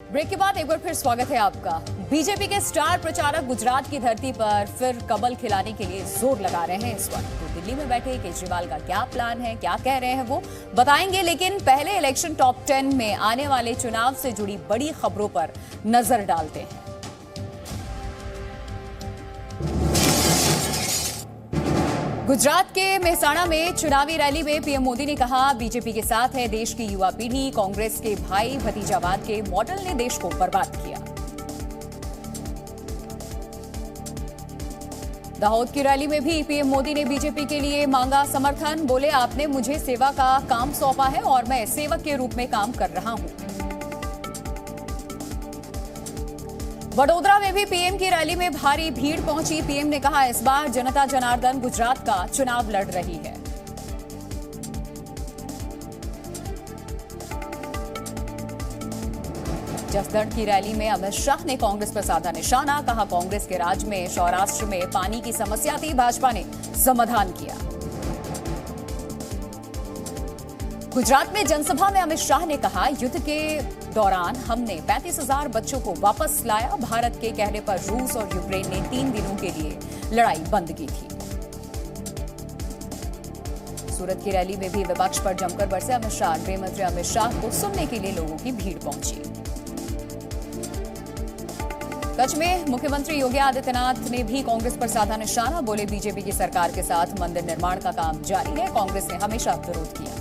Break के बाद एक बार फिर स्वागत है आपका। बीजेपी के स्टार प्रचारक गुजरात की धरती पर फिर कमल खिलाने के लिए जोर लगा रहे हैं इस वक्त। तो दिल्ली में बैठे केजरीवाल का क्या प्लान है, क्या कह रहे हैं वो बताएंगे, लेकिन पहले इलेक्शन टॉप 10 में आने वाले चुनाव से जुड़ी बड़ी खबरों पर नजर डालते हैं। गुजरात के मेहसाणा में चुनावी रैली में पीएम मोदी ने कहा, बीजेपी के साथ है देश की युवा पीढ़ी, कांग्रेस के भाई भतीजावाद के मॉडल ने देश को बर्बाद किया। दाहोद की रैली में भी पीएम मोदी ने बीजेपी के लिए मांगा समर्थन। बोले, आपने मुझे सेवा का काम सौंपा है और मैं सेवक के रूप में काम कर रहा हूं। वडोदरा में भी पीएम की रैली में भारी भीड़ पहुंची। पीएम ने कहा, इस बार जनता जनार्दन गुजरात का चुनाव लड़ रही है। जसदण की रैली में अमित शाह ने कांग्रेस पर साधा निशाना। कहा, कांग्रेस के राज में सौराष्ट्र में पानी की समस्या थी, भाजपा ने समाधान किया। गुजरात में जनसभा में अमित शाह ने कहा, युद्ध के दौरान हमने 35,000 बच्चों को वापस लाया। भारत के कहने पर रूस और यूक्रेन ने 3 दिनों के लिए लड़ाई बंद की थी। सूरत की रैली में भी विपक्ष पर जमकर बरसे अमित शाह। गृह मंत्री अमित शाह को सुनने के लिए लोगों की भीड़ पहुंची। कच्छ में मुख्यमंत्री योगी आदित्यनाथ ने भी कांग्रेस पर साधा निशाना। बोले, बीजेपी की सरकार के साथ मंदिर निर्माण का काम जारी है, कांग्रेस ने हमेशा विरोध किया।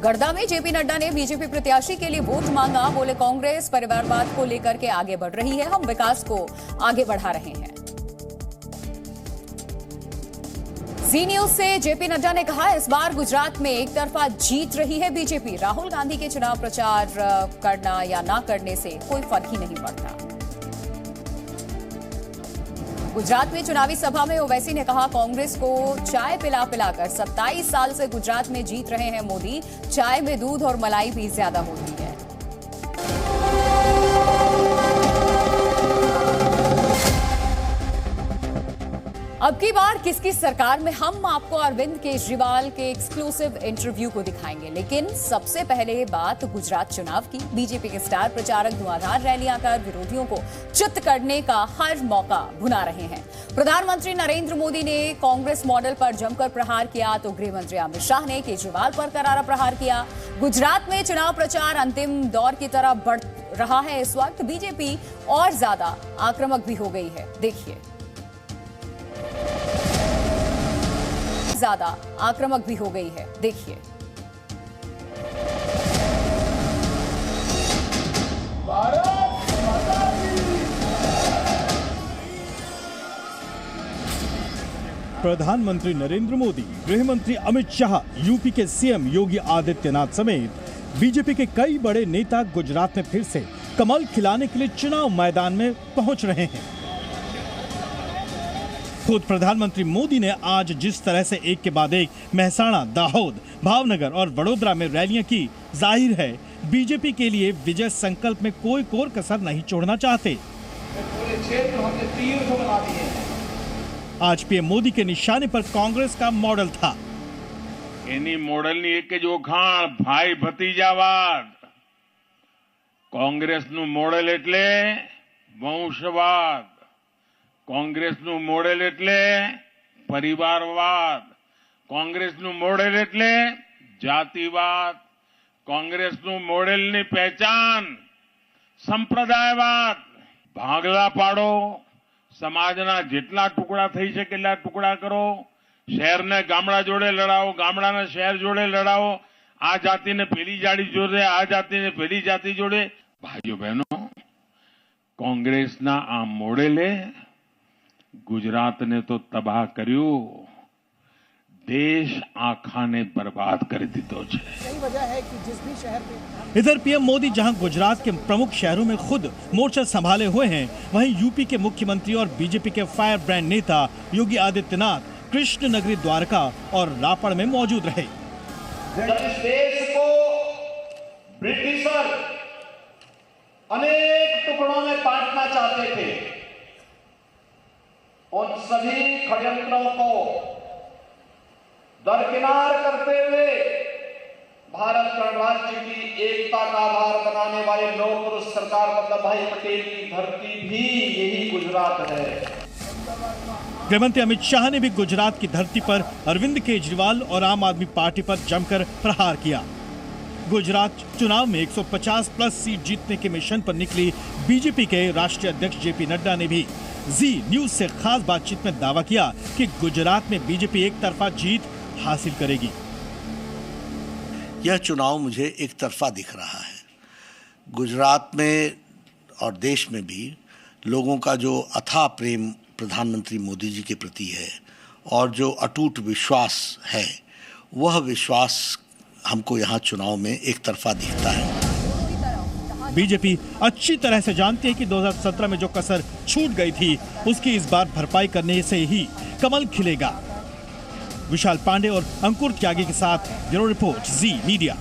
गढ़दा में जेपी नड्डा ने बीजेपी प्रत्याशी के लिए वोट मांगा। बोले, कांग्रेस परिवारवाद को लेकर के आगे बढ़ रही है, हम विकास को आगे बढ़ा रहे हैं। जी न्यूज से जेपी नड्डा ने कहा, इस बार गुजरात में एक तरफा जीत रही है बीजेपी। राहुल गांधी के चुनाव प्रचार करना या ना करने से कोई फर्क ही नहीं पड़ता। गुजरात में चुनावी सभा में ओवैसी ने कहा, कांग्रेस को चाय पिला पिलाकर 27 साल से गुजरात में जीत रहे हैं मोदी। चाय में दूध और मलाई भी ज्यादा होती है। अब की बार किसकी सरकार में, हम आपको अरविंद केजरीवाल के एक्सक्लूसिव इंटरव्यू को दिखाएंगे, लेकिन सबसे पहले बात गुजरात चुनाव की। बीजेपी के स्टार प्रचारक धुआंधार रैलियां कर विरोधियों को चित करने का हर मौका भुना रहे हैं। प्रधानमंत्री नरेंद्र मोदी ने कांग्रेस मॉडल पर जमकर प्रहार किया, तो गृह मंत्री अमित शाह ने केजरीवाल पर करारा प्रहार किया। गुजरात में चुनाव प्रचार अंतिम दौर की तरफ बढ़ रहा है इस वक्त। बीजेपी और ज्यादा आक्रामक भी हो गई है, देखिए। ज्यादा आक्रामक भी हो गई है, देखिए। प्रधानमंत्री नरेंद्र मोदी, गृह मंत्री अमित शाह, यूपी के सीएम योगी आदित्यनाथ समेत बीजेपी के कई बड़े नेता गुजरात में फिर से कमल खिलाने के लिए चुनाव मैदान में पहुंच रहे हैं। खुद प्रधानमंत्री मोदी ने आज जिस तरह से एक के बाद एक मेहसाणा, दाहोद, भावनगर और वडोदरा में रैलियां की, जाहिर है बीजेपी के लिए विजय संकल्प में कोई कोर कसर नहीं छोड़ना चाहते। आज पीएम मोदी के निशाने पर कांग्रेस का मॉडल था। एनी मॉडल नहीं एक जो खान भाई भतीजावाद। कांग्रेस નું મોડેલ એટલે વંશવાદ, કોંગ્રેસનું મોડેલ એટલે પરિવારવાદ, કોંગ્રેસનું મોડેલ એટલે જાતિવાદ, કોંગ્રેસનું મોડેલની પહેચાન સંપ્રદાયવાદ। ભાગલા પાડો, સમાજના જેટલા ટુકડા થઈ શકે એટલા ટુકડા કરો, શહેરને ગામડા જોડે લડાવો, ગામડાને શહેર જોડે લડાવો, આ જાતિને પેલી જાતિ જોડે, આ જાતિને પેલી જાતિ જોડે। ભાઈઓ બહેનો, કોંગ્રેસના આ મોડેલે ગુજરાતને તો તબાહ કર્યું, देश आखाने बर्बाद कर दीधो छे। यही वजह है कि जिस भी शहर में इधर पीएम मोदी जहां गुजरात के प्रमुख शहरों में खुद मोर्चा संभाले हुए हैं, वहीं यूपी के मुख्यमंत्री और बीजेपी के फायर ब्रांड नेता योगी आदित्यनाथ कृष्ण नगरी द्वारका और रापड़ में मौजूद रहे। जब इस देश को ब्रिटिशर अनेक टुकड़ों में बांटना चाहते थे, उन सभी षड्यंत्रों को दरकिनार करते हुए भारत गणराज्य की एकता का आधार बनाने वाले लौह पुरुष सरदार वल्लभ भाई पटेल की धरती भी यही गुजरात है। गृहमंत्री अमित शाह ने भी गुजरात की धरती पर अरविंद केजरीवाल और आम आदमी पार्टी पर जमकर प्रहार किया। गुजरात चुनाव में 150 प्लस सीट जीतने के मिशन पर निकली बीजेपी के राष्ट्रीय अध्यक्ष जेपी नड्डा ने भी जी न्यूज से खास बातचीत में दावा किया कि गुजरात में बीजेपी एक तरफा जीत हासिल करेगी। यह चुनाव मुझे एक तरफा दिख रहा है। गुजरात में और देश में भी लोगों का जो अथाह प्रेम प्रधानमंत्री मोदी जी के प्रति है और जो अटूट विश्वास है, वह विश्वास हमको यहाँ चुनाव में एक तरफा दिखता है। बीजेपी अच्छी तरह से जानती है कि 2017 में जो कसर छूट गई थी, उसकी इस बार भरपाई करने से ही कमल खिलेगा। विशाल पांडे और अंकुर त्यागी के साथ ब्यूरो रिपोर्ट, जी मीडिया।